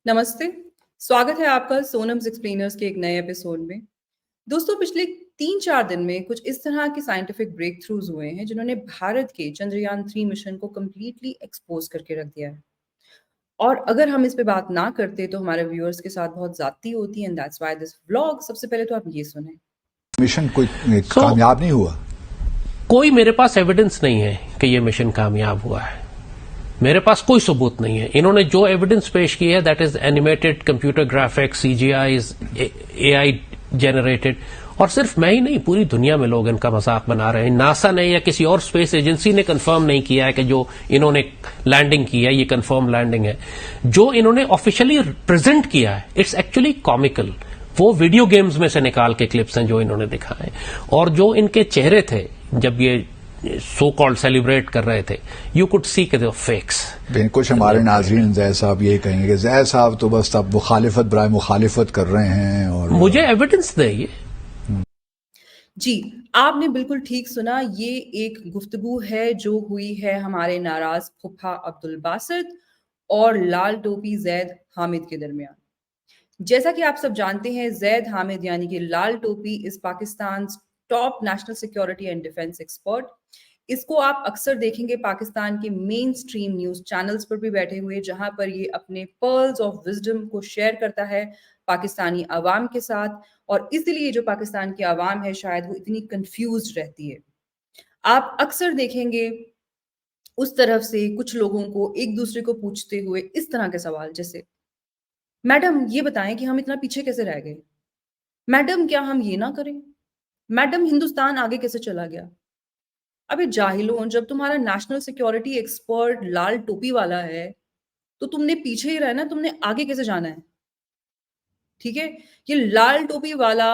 नमस्ते, स्वागत है आपका सोनम्स एक्सप्लेनर्स के एक नए एपिसोड में। दोस्तों, पिछले 3-4 दिन में कुछ इस तरह के साइंटिफिक ब्रेक थ्रूज हुए हैं जिन्होंने भारत के चंद्रयान-3 मिशन को कंप्लीटली एक्सपोज करके रख दिया है। और अगर हम इस पे बात ना करते तो हमारे व्यूअर्स के साथ बहुत ज़्यादती होती and that's why this vlog. सबसे पहले तो आप ये सुनें। मिशन कोई सो कामयाब नहीं हुआ। कोई मेरे पास एविडेंस नहीं है कि ये मिशन कामयाब हुआ है। मेरे पास कोई सबूत नहीं है। इन्होंने जो एविडेंस पेश की है that is animated computer graphics, CGIs, AI generated. और सिर्फ मैं ही नहीं, पूरी दुनिया में लोग इनका मजाक बना रहे हैं। नासा ने या किसी और स्पेस एजेंसी ने कंफर्म नहीं किया है कि जो इन्होंने लैंडिंग की है ये कंफर्म लैंडिंग है। जो इन्होंने ऑफिशियली प्रेजेंट किया है इट्स एक्चुअली कॉमिकल। वो वीडियो गेम्स में से निकाल के क्लिप्स हैं जो इन्होंने दिखाए। और जो इनके चेहरे थे जब ये सो कॉल्ड सेलिब्रेट कर रहे थे, यू कुड सी के दे फेक्स। कुछ हमारे नाजरीन जैद साहब यही कहेंगे कि जैद साहब तो बस अब मुखालिफत बराए मुखालिफत कर रहे हैं। और मुझे एविडेंस दे ये। जी, आपने बिल्कुल ठीक सुना। ये एक गुफ्तगू है जो हुई है हमारे नाराज फुफा अब्दुल बासित और लाल टोपी जैद हामिद के दरमियान। जैसा कि आप सब जानते हैं, जैद हामिद यानी कि लाल टोपी is Pakistan top national security and defence expert. इसको आप अक्सर देखेंगे पाकिस्तान के मेन स्ट्रीम न्यूज चैनल्स पर भी बैठे हुए, जहां पर ये अपने पर्ल्स ऑफ विजडम को शेयर करता है पाकिस्तानी अवाम के साथ। और इसलिए जो पाकिस्तान की अवाम है शायद वो इतनी कंफ्यूज रहती है। आप अक्सर देखेंगे उस तरफ से कुछ लोगों को एक दूसरे को पूछते हुए इस तरह के सवाल, जैसे मैडम ये बताएं कि हम इतना पीछे कैसे रह गए? मैडम क्या हम ये ना करें? मैडम हिंदुस्तान आगे कैसे चला गया? अबे जाहिलों, जब तुम्हारा नेशनल सिक्योरिटी एक्सपर्ट लाल टोपी वाला है तो तुमने पीछे ही रहना, तुमने आगे कैसे जाना है? ठीक है। ये लाल टोपी वाला,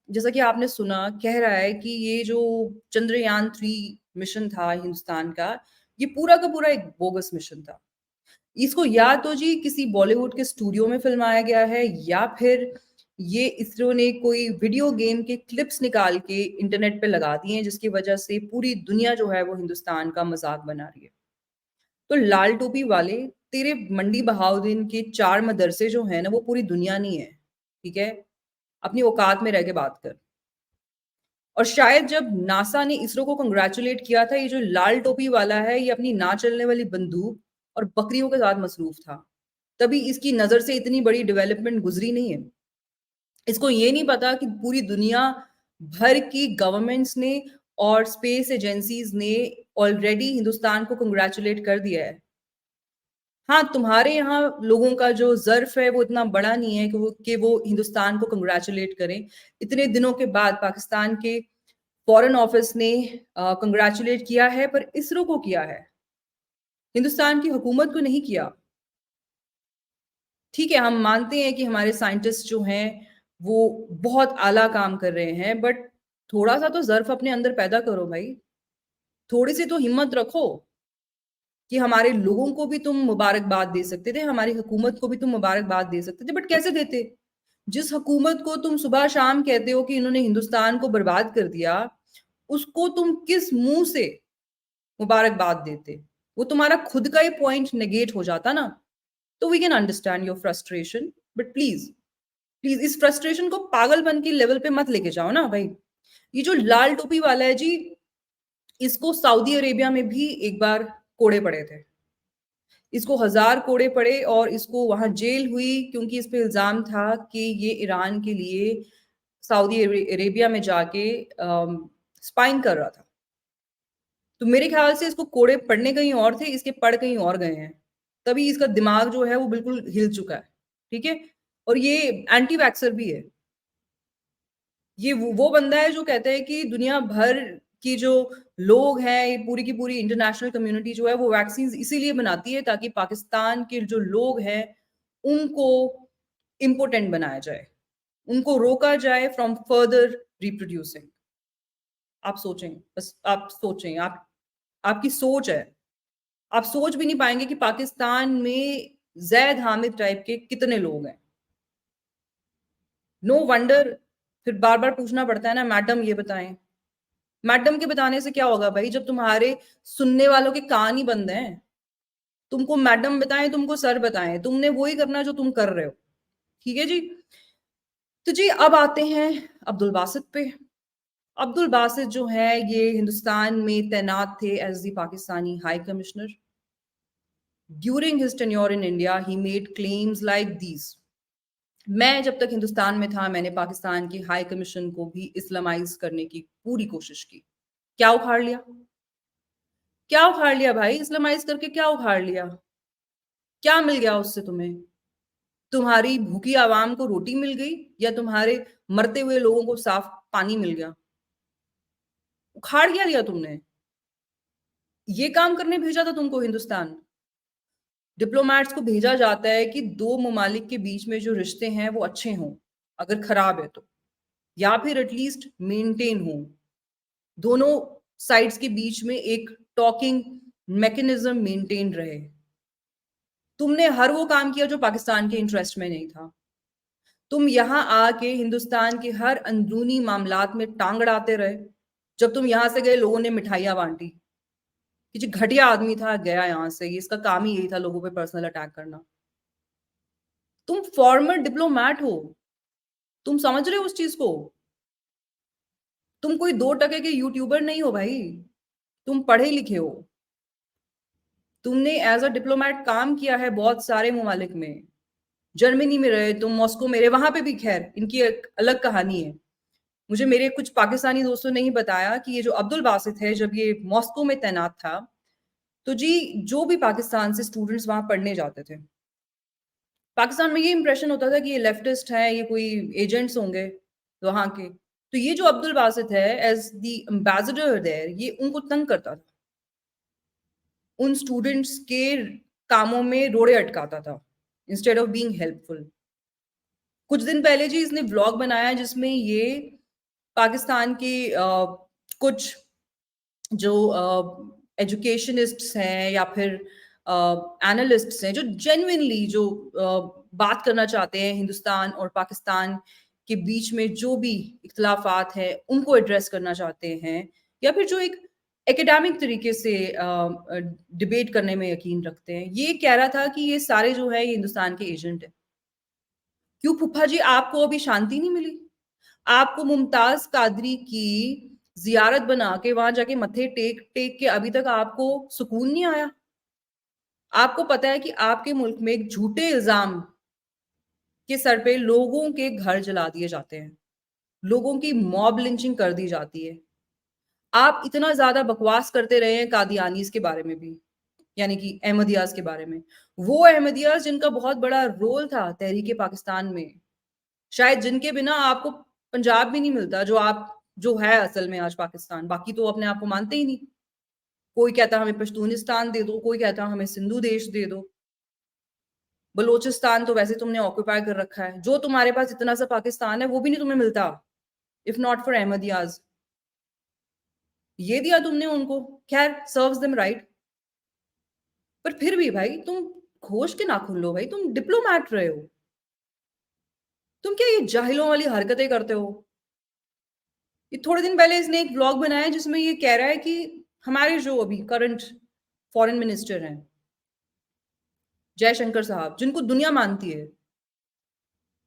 जैसा कि आपने सुना, कह रहा है कि ये जो चंद्रयान 3 मिशन था हिंदुस्तान का, ये पूरा का पूरा एक बोगस मिशन था। इसको या तो जी किसी बॉलीवुड के स्टूडियो में फिल्माया गया है, या फिर ये इसरो ने कोई वीडियो गेम के क्लिप्स निकाल के इंटरनेट पे लगा दिए हैं, जिसकी वजह से पूरी दुनिया जो है वो हिंदुस्तान का मजाक बना रही है। तो लाल टोपी वाले, तेरे मंडी बहाउद्दीन के 4 मदरसे जो है ना, वो पूरी दुनिया नहीं है। ठीक है, अपनी औकात में रह के बात कर। और शायद जब नासा ने इसरो को कंग्रेचुलेट किया था, ये जो लाल टोपी वाला है ये अपनी ना चलने वाली बंदूक और बकरियों के साथ मसरूफ था, तभी इसकी नजर से इतनी बड़ी डेवलपमेंट गुजरी नहीं है। इसको ये नहीं पता कि पूरी दुनिया भर की गवर्नमेंट्स ने और स्पेस एजेंसीज ने ऑलरेडी हिंदुस्तान को कंग्रेचुलेट कर दिया है। हाँ, तुम्हारे यहाँ लोगों का जो ज़र्फ है वो इतना बड़ा नहीं है कि वो हिंदुस्तान को कंग्रेचुलेट करें। इतने दिनों के बाद पाकिस्तान के फॉरेन ऑफिस ने कंग्रेचुलेट किया है, पर इसरो को किया है, हिंदुस्तान की हुकूमत को नहीं किया। ठीक है, हम मानते हैं कि हमारे साइंटिस्ट जो हैं वो बहुत आला काम कर रहे हैं, बट थोड़ा-सा तो ज़र्फ अपने अंदर पैदा करो भाई। थोड़ी-सी तो हिम्मत रखो कि हमारे लोगों को भी तुम मुबारकबाद दे सकते थे, हमारी हुकूमत को भी तुम मुबारकबाद दे सकते थे, बट कैसे देते? जिस हुकूमत को तुम सुबह-शाम कहते हो कि इन्होंने हिंदुस्तान को बर्बाद कर दिया, उसको तुम किस मुँह से मुबारकबाद देते? वो तुम्हारा खुद का ही पॉइंट नेगेट हो जाता ना। तो we can understand your frustration, but please, please इस फ्रस्ट्रेशन को पागलपन के लेवल पे मत लेके जाओ ना भाई। ये जो लाल टोपी वाला है जी, इसको सऊदी अरेबिया में भी एक बार कोड़े पड़े थे। इसको 1000 कोड़े पड़े और इसको वहां जेल हुई, क्योंकि इस पे इल्जाम था कि ये ईरान के लिए सऊदी अरेबिया में जाके स्पाइंग कर रहा था। तो मेरे ख्याल से इसको कोड़े पड़ने कहीं और थे, इसके पड़ कहीं और गए हैं। तभी इसका दिमाग जो है वो बिल्कुल हिल चुका है। ठीक है। और ये एंटी वैक्सर भी है। ये वो बंदा है जो कहता है कि दुनिया भर की जो लोग हैं, ये पूरी की पूरी इंटरनेशनल कम्युनिटी जो है वो वैक्सीन इसीलिए बनाती है ताकि पाकिस्तान के जो लोग हैं उनको इम्पोर्टेंट बनाया जाए, उनको रोका जाए फ्रॉम फर्दर रिप्रोड्यूसिंग। आप सोचें, बस आप सोचें, आप आपकी सोच है। आप सोच भी नहीं पाएंगे कि पाकिस्तान में जैद हामिद टाइप के कितने लोग हैं। नो वंडर फिर बार बार पूछना पड़ता है ना, मैडम ये बताएं। मैडम के बताने से क्या होगा भाई, जब तुम्हारे सुनने वालों के कान ही बंद हैं। तुमको मैडम बताएं, तुमको सर बताएं, तुमने वही करना जो तुम कर रहे हो। ठीक है जी। तो जी अब आते हैं अब्दुल बासित पे। अब्दुल बासित जो है ये हिंदुस्तान में तैनात थे as the Pakistani high commissioner. During his tenure in India he made claims like these. मैं जब तक हिंदुस्तान में था मैंने पाकिस्तान की हाई कमीशन को भी इस्लामाइज करने की पूरी कोशिश की। क्या उखाड़ लिया? क्या उखाड़ लिया भाई? इस्लामाइज करके क्या उखाड़ लिया? क्या मिल गया उससे तुम्हें? तुम्हारी भूखी आवाम को रोटी मिल गई या तुम्हारे मरते हुए लोगों को साफ पानी मिल गया? उखाड़ क्या लिया तुमने? ये काम करने भेजा था तुमको हिंदुस्तान? डिप्लोमैट्स को भेजा जाता है कि दो ममालिक के बीच में जो रिश्ते हैं वो अच्छे हों, अगर खराब है तो, या फिर एटलीस्ट मेंटेन हो, दोनों साइड्स के बीच में एक टॉकिंग मैकेनिज्म मेंटेन रहे। तुमने हर वो काम किया जो पाकिस्तान के इंटरेस्ट में नहीं था। तुम यहां आके हिंदुस्तान के हर अंदरूनी मामलात में टांग अड़ाते रहे। जब तुम यहां से गए लोगों ने मिठाइयां बांटी कि जी घटिया आदमी था, गया यहां से, ये इसका काम ही यही था लोगों पे पर्सनल अटैक करना। तुम फॉर्मर डिप्लोमैट हो, तुम समझ रहे हो उस चीज को? तुम कोई 2 टके के यूट्यूबर नहीं हो भाई, तुम पढ़े लिखे हो। तुमने एज अ डिप्लोमैट काम किया है बहुत सारे ममालिक में। जर्मनी में रहे तुम, मॉस्को में रहे, वहां पे भी खैर इनकी एक अलग कहानी है। मुझे मेरे कुछ पाकिस्तानी दोस्तों ने ही बताया कि ये जो अब्दुल बासित है जब ये मॉस्को में तैनात था तो जी जो भी पाकिस्तान से स्टूडेंट्स वहां पढ़ने जाते थे, पाकिस्तान में ये इंप्रेशन होता था कि ये लेफ्टिस्ट है, ये कोई एजेंट्स होंगे वहां के। तो ये जो अब्दुल बासित है एज द एम्बेसडर देयर, ये उनको तंग करता था, उन स्टूडेंट्स के कामों में रोड़े अटकाता था इंस्टेड ऑफ बीइंग हेल्पफुल। कुछ दिन पहले जी इसने व्लॉग बनाया जिसमें ये पाकिस्तान के कुछ जो एजुकेशनिस्ट्स हैं या फिर एनालिस्ट्स हैं जो जेन्युइनली जो बात करना चाहते हैं हिंदुस्तान और पाकिस्तान के बीच में जो भी इख्तलाफात हैं उनको एड्रेस करना चाहते हैं, या फिर जो एक एकेडमिक तरीके से डिबेट करने में यकीन रखते हैं, ये कह रहा था कि ये सारे जो है ये हिंदुस्तान के एजेंट है। क्यों फूफा जी आपको अभी शांति नहीं मिली? आपको मुमताज कादरी की जियारत बना के वहां जाके मत्थे टेक टेक के अभी तक आपको सुकून नहीं आया? आपको पता है कि आपके मुल्क में एक झूठे इल्जाम के सर पे लोगों के घर जला दिए जाते हैं, लोगों की मॉब लिंचिंग कर दी जाती है। आप इतना ज्यादा बकवास करते रहे हैं कादियानीज के बारे में भी, यानी कि अहमदियाज के बारे में। वो अहमदियाज जिनका बहुत बड़ा रोल था तहरीके पाकिस्तान में, शायद जिनके बिना आपको पंजाब भी नहीं मिलता जो आप जो है असल में आज पाकिस्तान। बाकी तो अपने आप को मानते ही नहीं। कोई कहता हमें पश्तूनिस्तान दे दो, कोई कहता हमें सिंधु देश दे दो। बलोचिस्तान तो वैसे तुमने ऑक्यूपाई कर रखा है। जो तुम्हारे पास इतना सा पाकिस्तान है वो भी नहीं तुम्हें मिलता इफ नॉट फॉर अहमदियाज। ये दिया तुमने उनको, खैर सर्व्स देम राइट। पर फिर भी भाई तुम खोज के नाखून लो भाई, तुम डिप्लोमैट रहे हो। तुम क्या ये जाहिलों वाली हरकतें करते हो? ये थोड़े दिन पहले इसने एक व्लॉग बनाया जिसमें ये कह रहा है कि हमारे जो अभी करंट फॉरेन मिनिस्टर हैं जयशंकर साहब, जिनको दुनिया मानती है,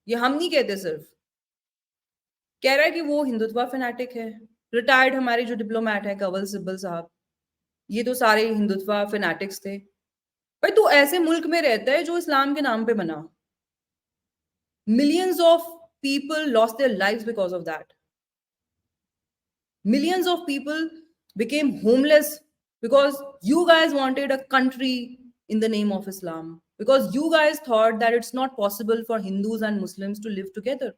ये हम नहीं कहते सिर्फ, कह रहा है कि वो हिंदुत्व फैनेटिक है। रिटायर्ड हमारे जो डिप्लोमैट है कंवल सिब्बल साहब, ये तो सारे हिंदुत्व फैनेटिक्स थे। भाई तू ऐसे मुल्क में रहता है जो इस्लाम के नाम पे बना। Millions of people lost their lives because of that. Millions of people became homeless because you guys wanted a country in the name of Islam. Because you guys thought that it's not possible for Hindus and Muslims to live together.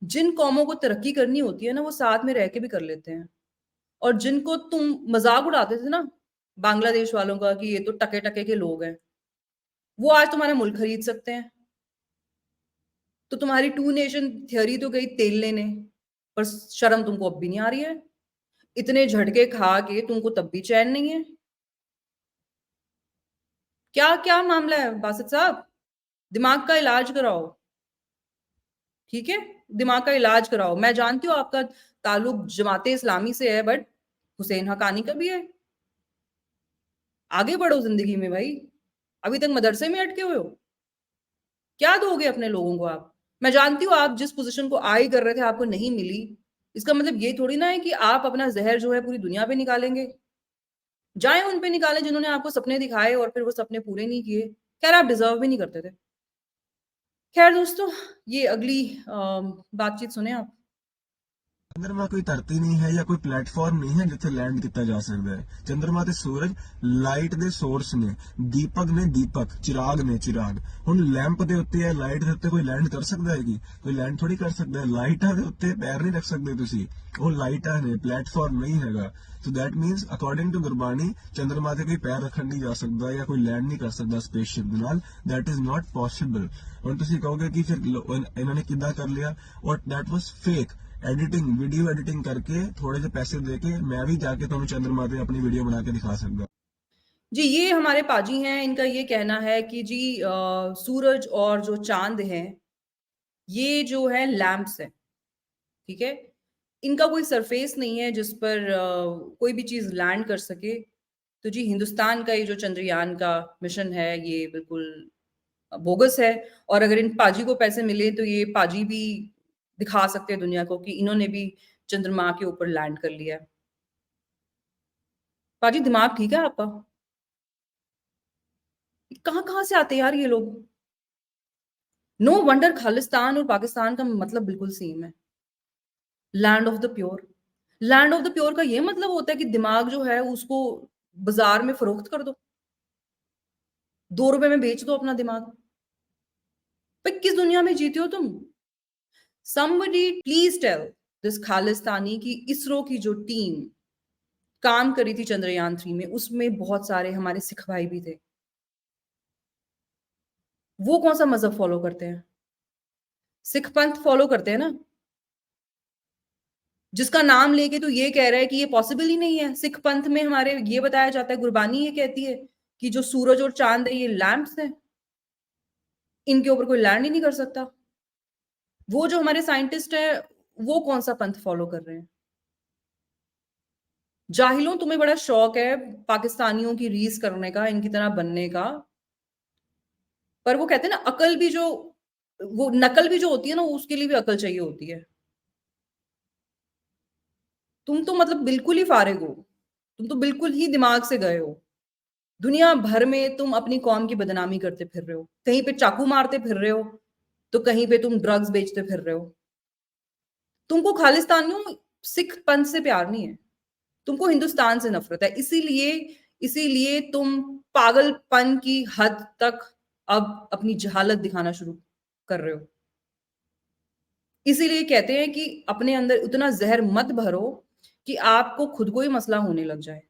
जिन कौमों को तरक्की करनी होती है ना वो साथ में रह के भी कर लेते हैं। और जिनको तुम मजाक उड़ाते थे ना बांग्लादेश वालों का कि ये तो टके टके के लोग हैं, वो आज तुम्हारा मुल्क खरीद सकते हैं। तो तुम्हारी 2 नेशन थ्योरी तो गई तेल लेने, पर शर्म तुमको अब भी नहीं आ रही है। इतने झटके खा के तुमको तब भी चैन नहीं है। क्या क्या मामला है बासित साहब? दिमाग का इलाज कराओ, ठीक है? दिमाग का इलाज कराओ। मैं जानती हूँ आपका ताल्लुक जमाते इस्लामी से है, बट हुसैन हकानी का भी है। आगे बढ़ो जिंदगी में भाई। अभी तक मदरसे में अटके हुए हो? क्या दोगे अपने लोगों को आप? मैं जानती हूँ आप जिस पोज़ीशन को आई कर रहे थे आपको नहीं मिली। इसका मतलब ये थोड़ी ना है कि आप अपना ज़हर जो है पूरी दुनिया पे निकालेंगे। जाएँ उन पे निकालें जिन्होंने आपको सपने दिखाए और फिर वो सपने पूरे नहीं किए। ख़ैर आप डिज़र्व भी नहीं करते थे। ख़ैर दोस्तों, ये अगली बातचीत सुनें आप। ਚੰਦਰਮਾ ਕੋਈ ਧਰਤੀ ਨਹੀਂ ਹੈ ਜਾਂ ਕੋਈ ਪਲੇਟਫਾਰਮ ਨਹੀਂ ਹੈ ਜਿੱਥੇ ਲੈਂਡ ਕੀਤਾ ਜਾ ਸਕਦਾ ਹੈ। ਚੰਦਰਮਾ ਤੇ ਸੂਰਜ ਲਾਈਟ ਦੇ ਸੋਰਸ ਨੇ, ਦੀਪਕ, ਚਿਰਾਗ ਨੇ ਚਿਰਾਗ। ਹੁਣ ਲੈਂਪ ਦੇ ਉੱਤੇ ਹੈ, ਲਾਈਟ ਦੇ ਉੱਤੇ ਕੋਈ ਲੈਂਡ ਕਰ ਸਕਦਾ ਹੈ? ਕੋਈ ਲੈਂਡ ਥੋੜੀ ਕਰ ਸਕਦਾ ਹੈ। ਲਾਈਟਾਂ ਦੇ ਉੱਤੇ ਪੈਰ ਨਹੀਂ ਰੱਖ ਸਕਦੇ ਤੁਸੀਂ, ਉਹ ਲਾਈਟਾਂ ਨੇ, ਪਲੇਟਫਾਰਮ ਨਹੀਂ ਹੈਗਾ। So that means according to Gurbani ਚੰਦਰਮਾ ਤੇ ਕੋਈ ਪੈਰ ਰੱਖਣ ਨਹੀਂ ਜਾ ਸਕਦਾ ਜਾਂ ਕੋਈ ਲੈਂਡ ਨਹੀਂ ਕਰ ਸਕਦਾ ਸਪੇਸਸ਼ਿਪ ਦੇ ਨਾਲ। That is not possible. ਹੁਣ ਤੁਸੀਂ ਕਹੋਗੇ ਕਿ ਫਿਰ ਇਹਨਾਂ ਨੇ ਕਿੱਦਾਂ ਕਰ ਲਿਆ? ਔਰ that was fake editing, video editing करके थोड़े से पैसे देके मैं भी जाके तुम्हें चंद्रमा पे अपनी वीडियो बना के दिखा सकता। जी, ये हमारे पाजी हैं, इनका ये कहना है कि जी सूरज और जो चाँद हैं, ये जो है लैंप्स हैं, ठीक है? इनका कोई सरफेस नहीं है जिस पर कोई भी चीज़ लैंड कर सके। तो जी हिंदुस्तान का ये जो चंद्रयान का मिशन है, ये बिल्कुल बोगस है और अगर इन पाजी को पैसे मिले तो ये पाजी भी दिखा सकते हैं दुनिया को कि इन्होंने भी चंद्रमा के ऊपर लैंड कर लिया है। पाजी दिमाग ठीक है आपका? कहाँ-कहाँ से आते हैं यार ये लोग? नो वंडर खालिस्तान और पाकिस्तान का मतलब बिल्कुल सेम है। Land of the pure. Land of the pure का ये मतलब होता है कि दिमाग जो है उसको बाज़ार में फ़रोख्त कर दो। ₹2 में बेच दो अपना दिमाग। भाई किस दुनिया में जीते हो तुम? Somebody please tell this Khalistani कि इसरो की जो टीम काम कर रही थी चंद्रयान 3 में, उसमें बहुत सारे हमारे सिख भाई भी थे। वो कौन-सा मज़हब फ़ॉलो करते हैं? सिख पंथ फ़ॉलो करते हैं ना? जिसका नाम लेके तो ये कह रहा है कि ये पॉसिबल ही नहीं है। सिख पंथ में हमारे ये बताया जाता है, गुरबानी ये कहती है कि जो सूरज और चाँद है ये लैंप्स हैं। इनके ऊपर कोई लैंड ही नहीं कर सकता। वो जो हमारे साइंटिस्ट हैं, वो कौन-सा पंथ फ़ॉलो कर रहे हैं? जाहिलों तुम्हें बड़ा शौक है पाकिस्तानियों की रीस करने का, इनकी तरह बनने का। पर वो कहते हैं ना अकल भी जो वो नकल भी जो होती है ना उसके लिए भी अकल चाहिए होती है। तुम तो मतलब बिल्कुल ही फ़ारिग हो। तुम तो बिल्कुल ही दिमाग से गए हो। दुनिया भर में तुम अपनी कौम की बदनामी करते फिर रहे हो। कहीं पे चाकू मारते फिर रहे हो, तो कहीं पे तुम ड्रग्स बेचते फिर रहे हो। तुमको खालिस्तानियों सिख पंथ से प्यार नहीं है। तुमको हिंदुस्तान से नफ़रत है। इसीलिए तुम पागलपन की हद तक अब अपनी जहालत दिखाना शुरू कर रहे हो। इसीलिए कहते हैं कि अपने अंदर उतना ज़हर मत भरो कि आपको खुद को ही मसला होने लग जाए।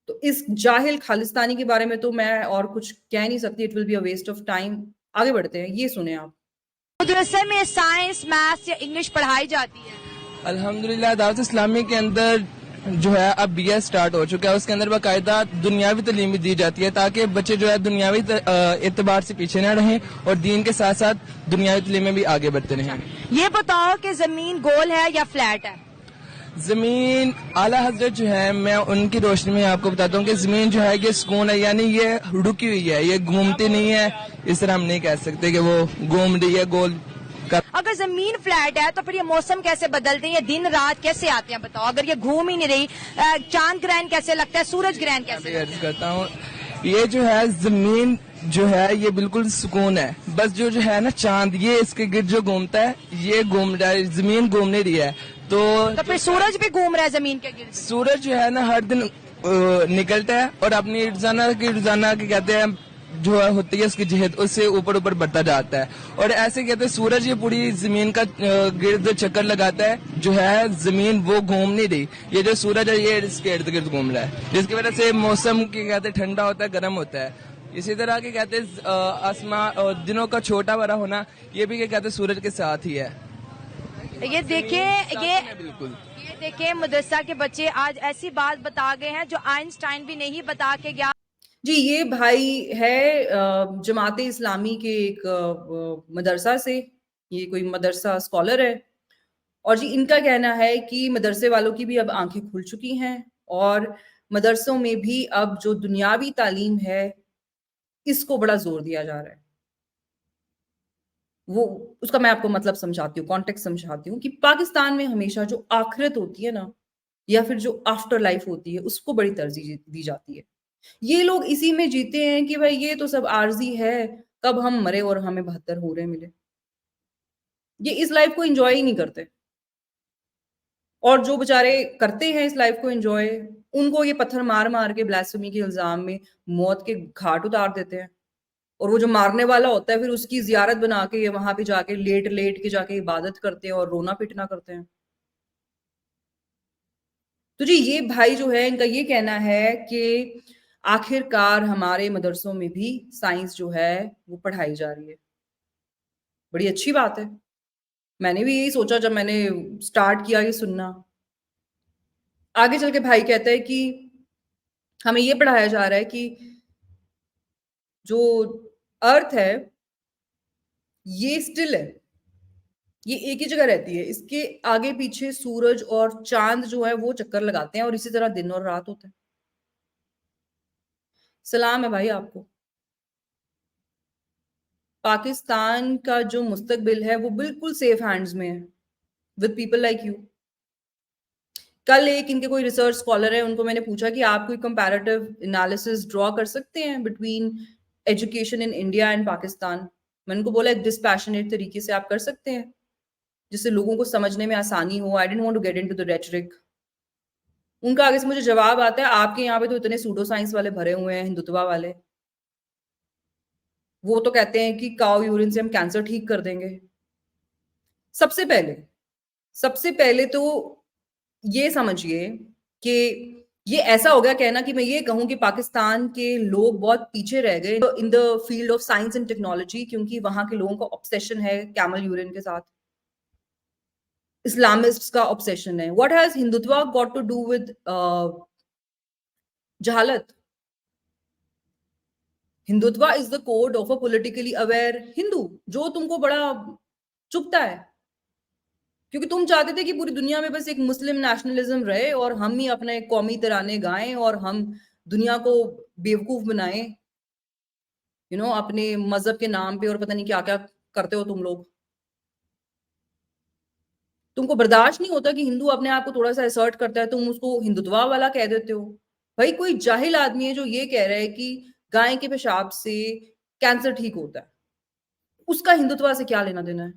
तो इस जाहिल खालिस्तानी के बारे में तो मैं और कुछ कह नहीं सकती। It will be a waste of time. आगे बढ़ते हैं, ये सुने आप। मदरसे में साइंस, मैथ्स या इंग्लिश पढ़ाई जाती है? अल्हम्दुलिल्लाह दावत इस्लामी के अंदर जो है अब बीएस स्टार्ट हो चुका है। उसके अंदर बाकायदा दुनियावी तालीम भी दी जाती है ताकि बच्चे जो है दुनियावी एतबार से पीछे न रहें और दीन के साथ साथ दुनियावी तालीम में भी आगे बढ़ते रहें। ये बताओ कि जमीन गोल है या फ्लैट है? जमीन आला हजरत जो है, मैं उनकी रोशनी में आपको बताता हूँ कि जमीन जो है ये सुकून है, यानी ये रुकी हुई है, ये घूमती नहीं है। इस तरह हम नहीं कह सकते कि वो घूम रही है गोल। अगर जमीन फ्लैट है तो फिर ये मौसम कैसे बदलते हैं, ये दिन रात कैसे आते हैं बताओ? अगर ये घूम ही नहीं रही, चांद ग्रहण कैसे लगता है, सूरज ग्रहण कैसे लगता है? करता हूँ, ये जो है जमीन जो है ये बिल्कुल सुकून है। बस जो है ना चांद, ये इसके गिर्द जो घूमता है, ये घूम रहा है, जमीन घूम नहीं रही है। तो फिर सूरज भी घूम रहा है जमीन के गिर्द? सूरज जो है ना हर दिन निकलता है और अपनी रोजाना की कहते हैं जो होती है उसकी जिहद, उससे ऊपर ऊपर बढ़ता जाता है। और ऐसे कहते हैं सूरज ये पूरी जमीन का गिर्द चक्कर लगाता है, जो है जमीन वो घूम नहीं रही। ये जो सूरज है ये इसके इर्द गिर्द घूम रहा है, जिसकी वजह से मौसम की कहते हैं ठंडा होता है, गर्म होता है। इसी तरह के कहते हैं आसमान दिनों का छोटा बड़ा होना, ये भी कहते हैं सूरज के साथ ही है। ये देखें, बिल्कुल ये देखें मदरसा के बच्चे आज ऐसी बात बता गए हैं जो आइंस्टाइन भी नहीं बता के गया। जी, ये भाई है जमाते इस्लामी के एक मदरसा से, ये कोई मदरसा स्कॉलर है और जी इनका कहना है कि मदरसे वालों की भी अब आंखें खुल चुकी हैं और मदरसों में भी अब जो दुनियावी तालीम है, इसको बड़ा ज़ोर दिया जा रहा है। वो उसका मैं आपको मतलब समझाती हूँ, कॉन्टेक्स्ट समझाती हूँ कि पाकिस्तान में हमेशा जो आखिरत होती है ना, या फिर जो आफ्टर लाइफ होती है, उसको बड़ी तरजीह दी जाती है। ये लोग इसी में जीते हैं कि भाई ये तो सब आर्ज़ी है, कब हम मरे और हमें 72 हूरें मिले। ये इस लाइफ को एन्जॉय ही नहीं करते। और जो बेचारे करते हैं इस लाइफ को एन्जॉय, उनको ये पत्थर मार-मार के ब्लास्फेमी के इल्ज़ाम में मौत के घाट उतार देते हैं। और वो जो मारने वाला होता है फिर उसकी ज़ियारत बना के वहाँ पे जाके लेट-लेट के जाके इबादत करते हैं और रोना-पिटना करते हैं। तो जी ये भाई जो है इनका ये कहना है कि आखिरकार हमारे मदरसों में भी साइंस जो है वो पढ़ाई जा रही है। बड़ी अच्छी बात है। मैंने भी यही सोचा जब मैंने स्टार्ट किया ये सुनना। आगे चल के भाई कहता है कि हमें ये पढ़ाया जा रहा है कि जो अर्थ है, ये स्टिल है। ये एक ही जगह रहती है। इसके आगे-पीछे सूरज और चाँद जो है वो चक्कर लगाते हैं और इसी तरह दिन और रात होता है। सलाम है भाई आपको। पाकिस्तान का जो मुस्तकबिल है वो बिल्कुल सेफ हैंड्स में है, विद पीपल लाइक यू। कल एक इनके कोई रिसर्च स्कॉलर है, उनको मैंने पूछा कि आप कोई कंपैरेटिव एनालिसिस ड्रॉ कर सकते हैं between education in India and Pakistan? मैंने उनको बोला एक डिस्पैशनेट तरीके से आप कर सकते हैं, जिससे लोगों को समझने में आसानी हो। I didn't want to get into the rhetoric. उनका आगे से मुझे जवाब आता है, आपके यहाँ पे तो इतने सूडो साइंस वाले भरे हुए हैं, हिंदुत्वा वाले। वो तो कहते हैं कि काऊ यूरिन से हम कैंसर ठीक कर देंगे। सबसे पहले सबसे पहले तो ये समझिए कि ये ऐसा हो गया कहना कि मैं ये कहूँ कि पाकिस्तान के लोग बहुत पीछे रह गए in the field of science and technology, क्योंकि वहां के लोगों का ऑब्सेशन है कैमल यूरिन के साथ। इस्लामिस्ट्स का ऑब्सेशन है। What has Hindutva got to do with जहालत? Hindutva is the code of a politically aware Hindu, जो तुमको बड़ा चुभता है, क्योंकि तुम चाहते थे कि पूरी दुनिया में बस एक मुस्लिम नेशनलिज्म रहे और हम ही अपने कौमी तराने गाएं और हम दुनिया को बेवकूफ बनाएं, अपने मजहब के नाम पे। और पता नहीं क्या क्या करते हो तुम लोग। तुमको बर्दाश्त नहीं होता कि हिंदू अपने आप को थोड़ा सा असर्ट करता है, तुम उसको हिंदुत्वा वाला कह देते हो। भाई कोई जाहिल आदमी है जो ये कह रहा है कि गाय के पेशाब से कैंसर ठीक होता है, उसका हिंदुत्व से क्या लेना देना है?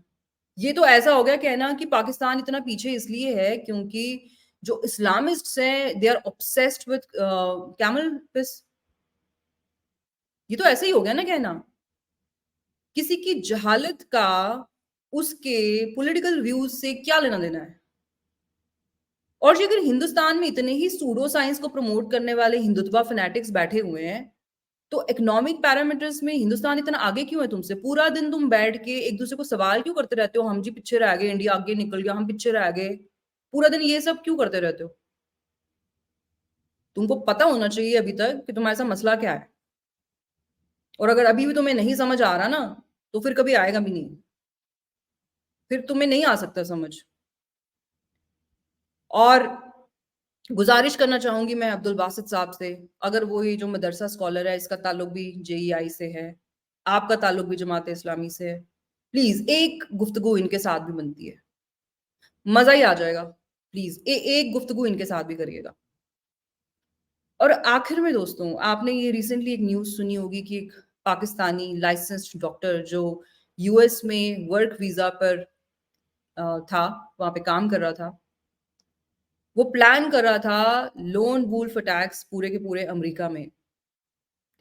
ये तो ऐसा हो गया कहना कि पाकिस्तान इतना पीछे इसलिए है क्योंकि जो इस्लामिस्ट्स हैं they are obsessed with camel piss. ये तो ऐसे ही हो गया ना कहना। किसी की जहालत का उसके पॉलिटिकल व्यूज से क्या लेना देना है? और अगर हिंदुस्तान में इतने ही सूडो साइंस को प्रमोट करने वाले हिंदुत्व फैनेटिक्स बैठे हुए हैं, तो इकोनॉमिक पैरामीटर्स में हिंदुस्तान इतना आगे क्यों है तुमसे? पूरा दिन तुम बैठ के एक दूसरे को सवाल क्यों करते रहते हो? हम जी पीछे रह गए, इंडिया आगे निकल गया, हम पीछे रह गए। पूरा दिन ये सब क्यों करते रहते हो? तुमको पता होना चाहिए अभी तक कि तुम्हारे साथ मसला क्या है। और अगर अभी भी तुम्हें नहीं समझ आ रहा ना, तो फिर कभी आएगा भी नहीं। फिर तुम्हें नहीं आ सकता समझ। और गुजारिश करना चाहूंगी मैं अब्दुल बासित साहब से, अगर वो ये जो मदरसा स्कॉलर है इसका ताल्लुक भी जेईआई से है, आपका ताल्लुक भी जमात इस्लामी से है, प्लीज एक गुफ्तगू इनके साथ भी बनती है। मजा ही आ जाएगा। प्लीज एक गुफ्तगू इनके साथ भी करिएगा। और आखिर में दोस्तों, आपने ये रिसेंटली एक न्यूज सुनी होगी कि एक पाकिस्तानी लाइसेंस्ड डॉक्टर जो यूएस में वर्क वीजा पर था, वहां पे काम कर रहा था, वो प्लान कर रहा था लोन वुल्फ अटैक्स पूरे के पूरे अमेरिका में।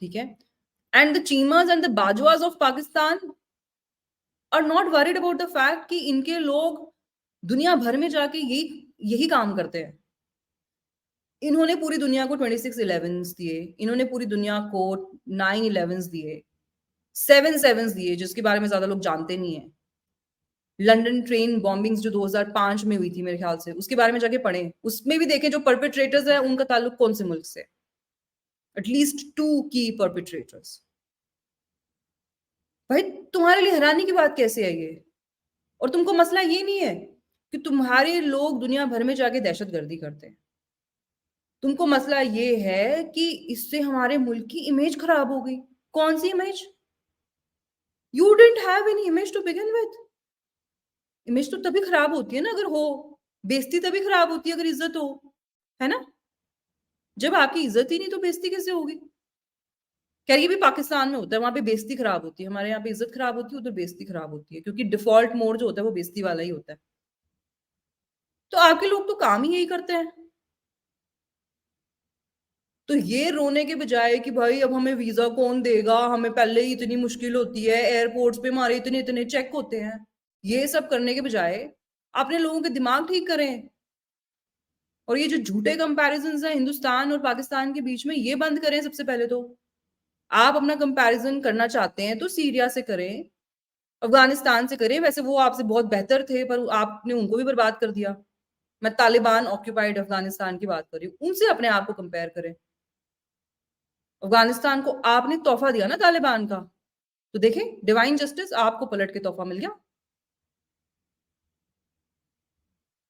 ठीक है। And the Cheemas and the Bajwas of Pakistan are not worried about the fact कि इनके लोग दुनिया भर में जाके यही यही काम करते हैं। इन्होंने पूरी दुनिया को 26/11 दिए, इन्होंने पूरी दुनिया को 9/11 दिए, 7/7 दिए, जिसके बारे में ज्यादा लोग जानते नहीं है। लंदन ट्रेन बॉम्बिंग्स जो 2005 में हुई थी मेरे ख्याल से, उसके बारे में जाके पढ़ें, उसमें भी देखें जो परपेट्रेटर्स है उनका ताल्लुक कौन से मुल्क से। एटलीस्ट 2 की परपेट्रेटर्स। भाई तुम्हारे लिए हैरानी की बात कैसे है ये? और तुमको मसला ये नहीं है कि तुम्हारे लोग दुनिया भर में जाके दहशतगर्दी करते हैं। तुमको मसला ये है कि इससे हमारे मुल्क की इमेज खराब हो गई। कौन सी image? You didn't have any image to begin with. Image तो तभी खराब होती है ना अगर हो, बेइज्जती तभी खराब होती है अगर इज्जत हो, है ना? जब आपकी इज्जत ही नहीं तो बेइज्जती कैसे होगी? खैर ये भी पाकिस्तान में होता है, वहां पे बेइज्जती खराब होती है, हमारे यहाँ पे इज्जत खराब होती है, उधर बेइज्जती खराब होती है, क्योंकि डिफॉल्ट मोड जो होता है वो बेइज्जती वाला ही होता है। तो आपके लोग तो काम ही यही करते हैं। तो ये रोने के बजाय कि भाई अब हमें वीजा कौन देगा, हमें पहले ही इतनी मुश्किल होती है, एयरपोर्ट्स पे हमारे इतने इतने चेक होते हैं, ये सब करने के बजाय अपने लोगों के दिमाग ठीक करें। और ये जो झूठे कंपैरिजंस हैं हिंदुस्तान और पाकिस्तान के बीच में, ये बंद करें सबसे पहले तो। आप अपना कंपैरिजन करना चाहते हैं तो सीरिया से करें, अफगानिस्तान से करें। वैसे वो आपसे बहुत बेहतर थे पर आपने उनको भी बर्बाद कर दिया। मैं तालिबान ऑक्यूपाइड अफगानिस्तान की बात कर रही हूँ, उनसे अपने आप को कंपेयर करें। अफगानिस्तान को आपने तोहफा दिया ना तालिबान का, तो देखें डिवाइन जस्टिस आपको पलट के तोहफा मिल गया।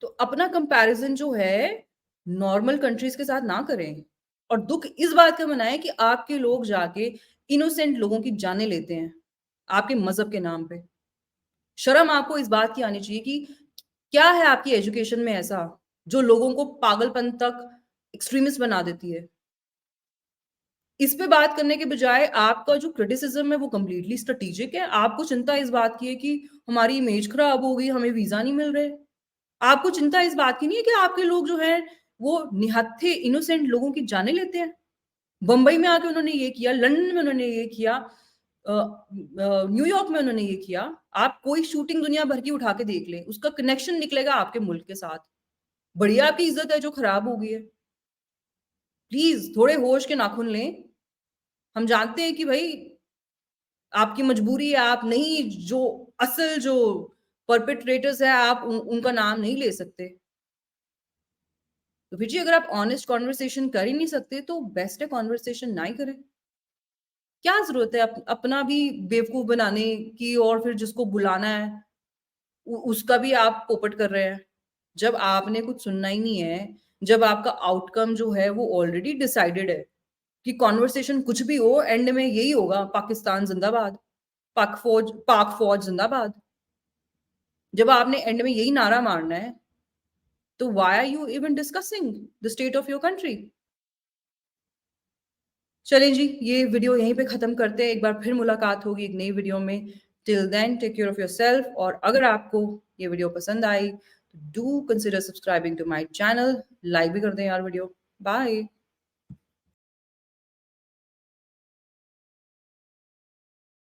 तो अपना कंपैरिजन जो है नॉर्मल कंट्रीज के साथ ना करें। और दुख इस बात का मनाएं कि आपके लोग जाके इनोसेंट लोगों की जानें लेते हैं आपके मजहब के नाम पे। शर्म आपको इस बात की आनी चाहिए कि क्या है आपकी एजुकेशन में ऐसा जो लोगों को पागलपन तक एक्सट्रीमिस्ट बना देती है। इस पे बात करने के बजाय आपका जो क्रिटिसिज्म है वो कंप्लीटली स्ट्रेटेजिक है। आपको चिंता इस बात की है कि हमारी इमेज खराब हो गई, हमें वीजा नहीं मिल रहे। आपको चिंता इस बात की नहीं है कि आपके लोग जो हैं वो निहत्थे इनोसेंट लोगों की जाने लेते हैं। बंबई में आके उन्होंने ये किया, लंदन में उन्होंने ये किया, न्यूयॉर्क में उन्होंने ये किया। आप कोई शूटिंग दुनिया भर की उठा के देख लें, उसका कनेक्शन निकलेगा आपके मुल्क के साथ। बढ़िया आपकी इज्जत है जो खराब हो गई है। प्लीज थोड़े होश के नाखून लें। हम जानते हैं कि भाई आपकी मजबूरी है, आप नहीं जो असल जो परपेट्रेटर्स है आप उनका नाम नहीं ले सकते। तो फिर जी अगर आप ऑनेस्ट कॉन्वर्सेशन कर ही नहीं सकते तो बेस्ट है कॉन्वर्सेशन ना ही करें। क्या जरूरत है अपना भी बेवकूफ बनाने की, और फिर जिसको बुलाना है उसका भी आप पोपट कर रहे हैं। जब आपने कुछ सुनना ही नहीं है, जब आपका आउटकम जो है वो ऑलरेडी डिसाइडेड है कि कॉन्वर्सेशन कुछ भी हो एंड में यही होगा, पाकिस्तान जिंदाबाद, पाक फौज जिंदाबाद। जब आपने एंड में यही नारा मारना है तो why are you even discussing the state of your country? चलें जी, ये वीडियो यहीं पे खत्म करते हैं। एक बार फिर मुलाकात होगी एक नई वीडियो में। Till then take care of yourself. और अगर आपको ये वीडियो पसंद आई तो do consider subscribing to my channel. Like भी कर दें यार वीडियो। बाय।